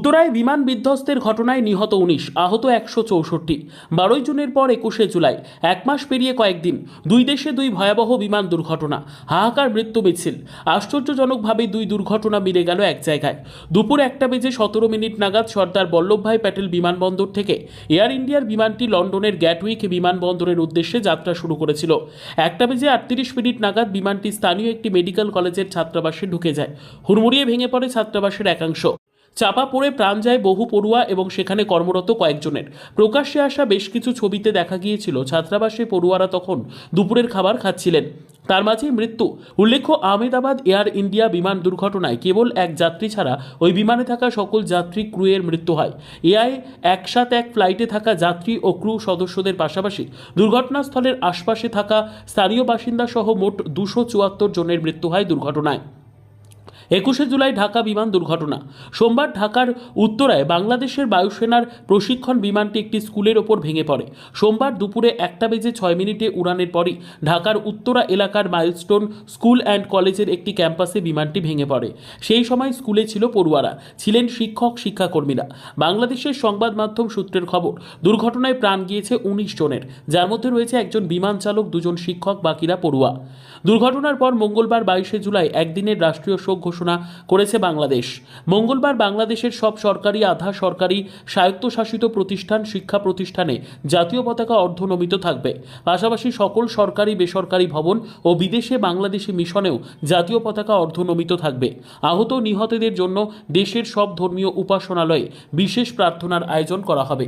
উত্তরায় বিমান বিধ্বস্তের ঘটনায় নিহত ১৯, আহত ১৬৪। ১২ জুনের পর ২১শে জুলাই, এক মাস পেরিয়ে কয়েকদিন, দুই দেশে দুই ভয়াবহ বিমান দুর্ঘটনা, হাহাকার মৃত্যু মিছিল। আশ্চর্যজনকভাবে দুই দুর্ঘটনা মিলে গেল এক জায়গায়। দুপুর ১:১৭ নাগাদ সর্দার বল্লভভাই প্যাটেল বিমানবন্দর থেকে এয়ার ইন্ডিয়ার বিমানটি লন্ডনের গ্যাটউইক বিমানবন্দরের উদ্দেশ্যে যাত্রা শুরু করেছিল। ১:৩৮ নাগাদ বিমানটি স্থানীয় একটি মেডিকেল কলেজের ছাত্রাবাসে ঢুকে যায়। হুড়মুড়িয়ে ভেঙে পড়ে ছাত্রাবাসের একাংশ। চাপা পড়ে প্রাণ যায় বহু পড়ুয়া এবং সেখানে কর্মরত কয়েকজনের। প্রকাশ্যে আসা বেশ কিছু ছবিতে দেখা গিয়েছিল ছাত্রাবাসে পড়ুয়ারা তখন দুপুরের খাবার খাচ্ছিলেন, তার মাঝেই মৃত্যু। উল্লেখ্য, আহমেদাবাদ এয়ার ইন্ডিয়া বিমান দুর্ঘটনায় কেবল এক যাত্রী ছাড়া ওই বিমানে থাকা সকল যাত্রী ক্রুয়ের মৃত্যু হয়। এআই ১৭১ ফ্লাইটে থাকা যাত্রী ও ক্রু সদস্যদের পাশাপাশি দুর্ঘটনাস্থলের আশপাশে থাকা স্থানীয় বাসিন্দা সহ মোট ২৭৪ জনের মৃত্যু হয় দুর্ঘটনায়। ২১শে জুলাই ঢাকা বিমান দুর্ঘটনা। সোমবার ঢাকার উত্তরায় বাংলাদেশের বায়ুসেনার প্রশিক্ষণ বিমানটি একটি স্কুলের ওপর ভেঙে পড়ে। সোমবার দুপুরে ১:০৬ উড়ানের পরই ঢাকার উত্তরা এলাকার মাইলস্টোন স্কুল অ্যান্ড কলেজের একটি ক্যাম্পাসে বিমানটি ভেঙে পড়ে। সেই সময় স্কুলে ছিল পড়ুয়ারা, ছিলেন শিক্ষক শিক্ষাকর্মীরা। বাংলাদেশের সংবাদ মাধ্যম সূত্রের খবর, দুর্ঘটনায় প্রাণ গিয়েছে ১৯ জনের, যার মধ্যে রয়েছে একজন বিমান চালক, দুজন শিক্ষক, বাকিরা পড়ুয়া। দুর্ঘটনার পর মঙ্গলবার ২২শে জুলাই একদিনের রাষ্ট্রীয় শোক ঘোষণা করেছে বাংলাদেশ। মঙ্গলবার বাংলাদেশের সব সরকারি, আধা সরকারি, স্বায়ত্তশাসিত প্রতিষ্ঠান, শিক্ষা প্রতিষ্ঠানে জাতীয় পতাকা অর্ধনমিত থাকবে। পাশাপাশি সকল সরকারি বেসরকারি ভবন ও বিদেশে বাংলাদেশি মিশনেও জাতীয় পতাকা অর্ধনমিত থাকবে। আহত নিহতদের জন্য দেশের সব ধর্মীয় উপাসনালয়ে বিশেষ প্রার্থনার আয়োজন করা হবে।